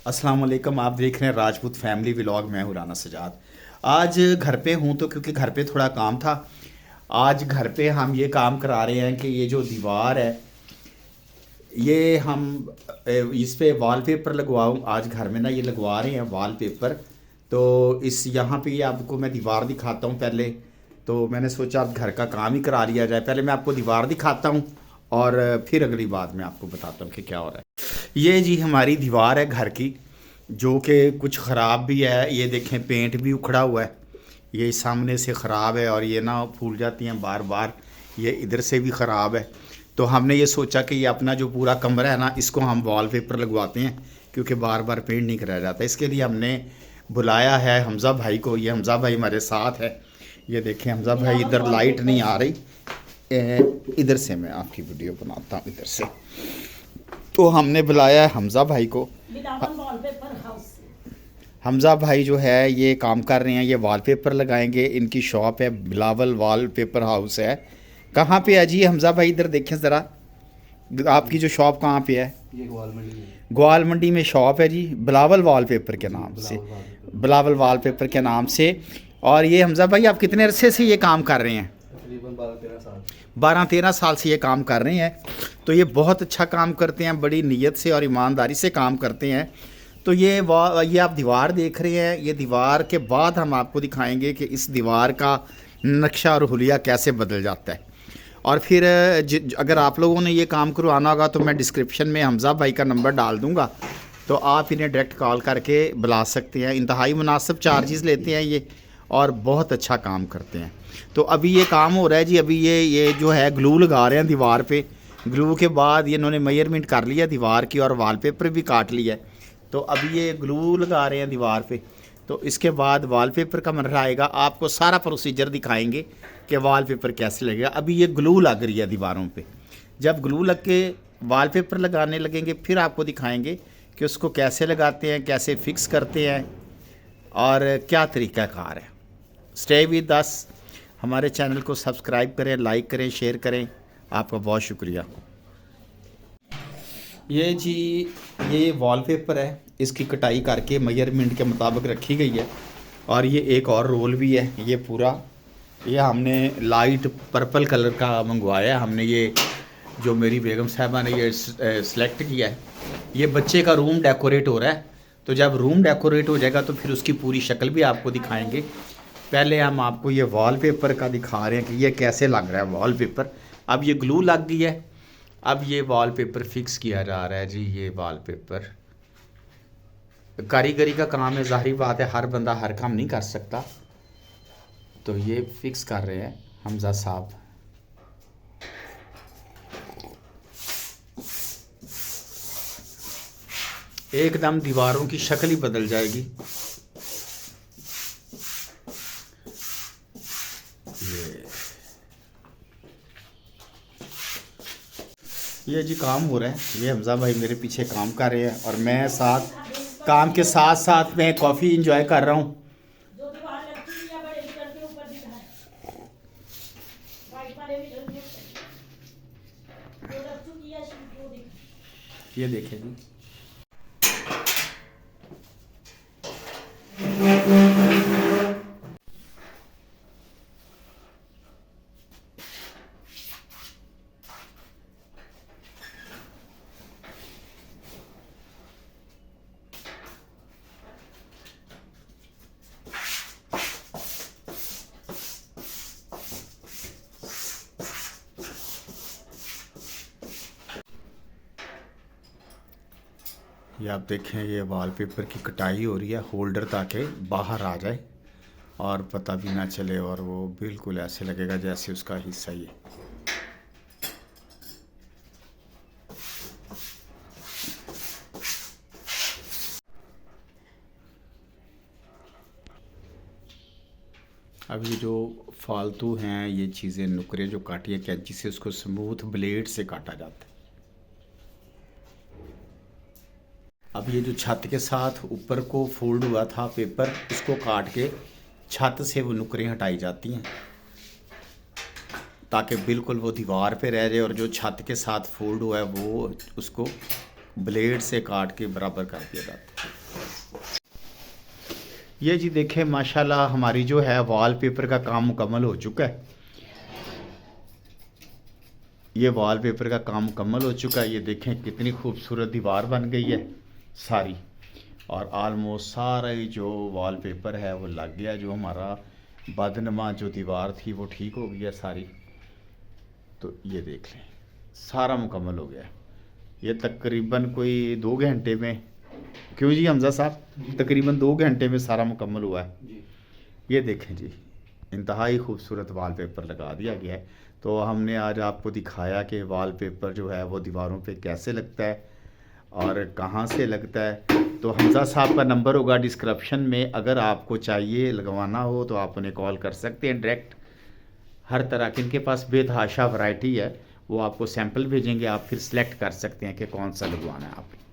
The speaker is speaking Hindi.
अस्सलाम वालेकुम। आप देख रहे हैं राजपूत फैमिली व्लॉग। मैं हूं राना सजाद। आज घर पे हूं तो क्योंकि घर पे थोड़ा काम था। आज घर पे हम ये काम करा रहे हैं कि ये जो दीवार है ये हम इस पे वॉलपेपर लगवाऊं। आज घर में ना ये लगवा रहे हैं वॉलपेपर। तो इस यहाँ पे ये आपको मैं दीवार दिखाता हूँ पहले। तो मैंने सोचा अब घर का काम ही करा लिया जाए। पहले मैं आपको दीवार दिखाता हूँ और फिर अगली बात मैं आपको बताता हूँ कि क्या हो रहा है। ये जी हमारी दीवार है घर की, जो कि कुछ ख़राब भी है। ये देखें पेंट भी उखड़ा हुआ है, ये सामने से ख़राब है और ये ना फूल जाती हैं बार बार। ये इधर से भी ख़राब है। तो हमने ये सोचा कि ये अपना जो पूरा कमरा है ना, इसको हम वॉलपेपर लगवाते हैं क्योंकि बार बार पेंट नहीं कराया जाता। इसके लिए हमने बुलाया है हमज़ा भाई को। ये हमज़ा भाई हमारे साथ है। ये देखें हमज़ा भाई, इधर लाइट नहीं आ रही, इधर से मैं आपकी वीडियो बनाता हूँ इधर से। तो हमने बुलाया है हमज़ा भाई को। हमज़ा भाई जो है ये काम कर रहे हैं, ये वॉलपेपर लगाएंगे। इनकी शॉप है बिलावल वॉलपेपर हाउस है। कहाँ पे है जी हमज़ा भाई? इधर देखें ज़रा, आपकी जो शॉप कहाँ पे है? ये ग्वाल मंडी में। ग्वाल मंडी में शॉप है जी, बिलावल वॉलपेपर के नाम से, बिलावल वॉलपेपर के नाम से। और ये हमज़ा भाई आप कितने अरसे से ये काम कर रहे हैं? तकरीबन 12-13 साल। 12-13 साल से ये काम कर रहे हैं। तो ये बहुत अच्छा काम करते हैं, बड़ी नीयत से और ईमानदारी से काम करते हैं। तो ये आप दीवार देख रहे हैं। ये दीवार के बाद हम आपको दिखाएंगे कि इस दीवार का नक्शा और हुलिया कैसे बदल जाता है। और फिर अगर आप लोगों ने ये काम करवाना होगा तो मैं डिस्क्रिप्शन में हमज़ा भाई का नंबर डाल दूँगा, तो आप इन्हें डायरेक्ट कॉल करके बुला सकते हैं। इंतहाई मुनासिब चार्जेस लेते हैं ये और बहुत अच्छा काम करते हैं। तो अभी ये काम हो रहा है जी। अभी ये जो है ग्लू लगा रहे हैं दीवार पे। ग्लू के बाद ये इन्होंने मेजरमेंट कर लिया दीवार की और वॉलपेपर भी काट लिया है। तो अभी ये ग्लू लगा रहे हैं दीवार पे। तो इसके बाद वॉलपेपर का मरहला आएगा, आपको सारा प्रोसीजर दिखाएंगे कि वॉलपेपर कैसे लगेगा। अभी ये ग्लू लग रही है दीवारों पे। जब ग्लू लग के वॉलपेपर लगाने लगेंगे फिर आपको दिखाएंगे कि उसको कैसे लगाते हैं, कैसे फिक्स करते हैं और क्या तरीक़ाकार है। Stay with us. हमारे चैनल को सब्सक्राइब करें, लाइक करें, शेयर करें। आपका बहुत शुक्रिया। ये जी ये वॉलपेपर है, इसकी कटाई करके मेजरमेंट के मुताबिक रखी गई है। और ये एक और रोल भी है। ये पूरा ये हमने लाइट पर्पल कलर का मंगवाया है। हमने ये जो मेरी बेगम साहबा ने ये सिलेक्ट किया है। ये बच्चे का रूम डेकोरेट हो रहा है। तो जब रूम डेकोरेट हो जाएगा तो फिर उसकी पूरी शक्ल भी आपको दिखाएंगे। पहले हम आपको ये वॉलपेपर का दिखा रहे हैं कि ये कैसे लग रहा है वॉलपेपर। अब ये ग्लू लग गई है, अब ये वॉलपेपर फिक्स किया जा रहा है जी। ये वॉलपेपर कारीगरी का काम है, ज़ाहिरी बात है, हर बंदा हर काम नहीं कर सकता। तो ये फिक्स कर रहे हैं हमज़ा साहब। एकदम दीवारों की शक्ल ही बदल जाएगी। ये जी काम हो रहा है। ये हमज़ा भाई मेरे पीछे काम कर रहे हैं और मैं साथ काम के साथ साथ मैं कॉफ़ी इंजॉय कर रहा हूँ। ये देखें जी। ये आप देखें, ये वॉलपेपर की कटाई हो रही है होल्डर ताकि बाहर आ जाए और पता भी ना चले और वो बिल्कुल ऐसे लगेगा जैसे उसका हिस्सा ही है। अब ये जो फालतू हैं ये चीज़ें नुकरे जो काटी है कैंची से, उसको स्मूथ ब्लेड से काटा जाता है। अब ये जो छत के साथ ऊपर को फोल्ड हुआ था पेपर, उसको काट के छत से वो नुकरें हटाई जाती हैं ताकि बिल्कुल वो दीवार पे रह जाए। और जो छत के साथ फोल्ड हुआ है वो उसको ब्लेड से काट के बराबर कर दिया जाता है। ये जी देखें माशाल्लाह हमारी जो है वॉलपेपर का काम मुकम्मल हो चुका है। ये वॉलपेपर का काम मुकम्मल हो चुका है। ये देखें कितनी खूबसूरत दीवार बन गई है सारी, और आलमोस्ट सारा ही जो वॉलपेपर है वो लग गया। जो हमारा बदनुमा जो दीवार थी वो ठीक हो गई है सारी। तो ये देख लें सारा मुकम्मल हो गया है। ये तकरीबन कोई 2 घंटे में, क्यों जी हमजा साहब, तकरीबन 2 घंटे में सारा मुकम्मल हुआ है। जी। ये देखें जी इंतहाई खूबसूरत वॉलपेपर लगा दिया गया है। तो हमने आज आपको दिखाया कि वॉलपेपर जो है वो दीवारों पे कैसे लगता है और कहाँ से लगता है। तो हमजा साहब का नंबर होगा डिस्क्रिप्शन में, अगर आपको चाहिए लगवाना हो तो आप उन्हें कॉल कर सकते हैं डायरेक्ट। हर तरह के इनके पास बेतहाशा वैरायटी है, वो आपको सैंपल भेजेंगे, आप फिर सेलेक्ट कर सकते हैं कि कौन सा लगवाना है आपको।